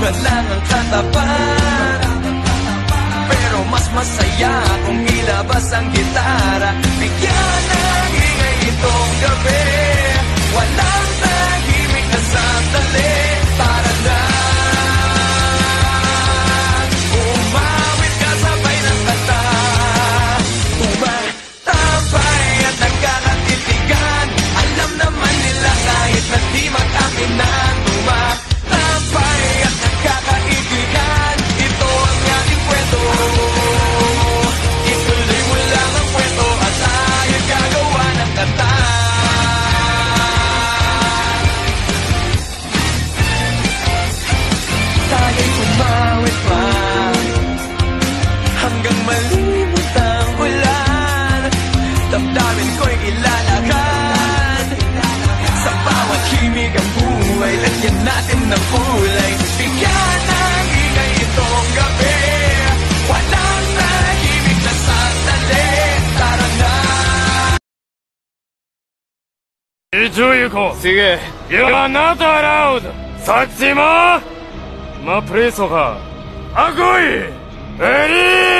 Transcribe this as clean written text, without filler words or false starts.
Bunga lang ang katapat, pero mas masaya kung ilabas ang gitara. Bigyan ng ingay itong gabi, walang tahimik na sandali. Para na umawit ka sabay ng kanta, tumatambay at nagkakatitigan. Alam naman nila kahit na di mag-aminan, tumatambay at nagkakaibigan. Ito ang ating kwento, ituloy mo lang ang kwento at tayo'y gagawa ng kanta. Tayo'y umawit pa hanggang malimot ang ulan. Damdamin ko'y ilalakad, sa bawat himig ang buhay, lagyan natin ng kulay. Bigyan ng ingay itong gabi, walang tahimik na sandali. Tara na. 一応行こう。 Sige. You are not allowed! Satsuma! Mapreso ka! Agoy! Ready!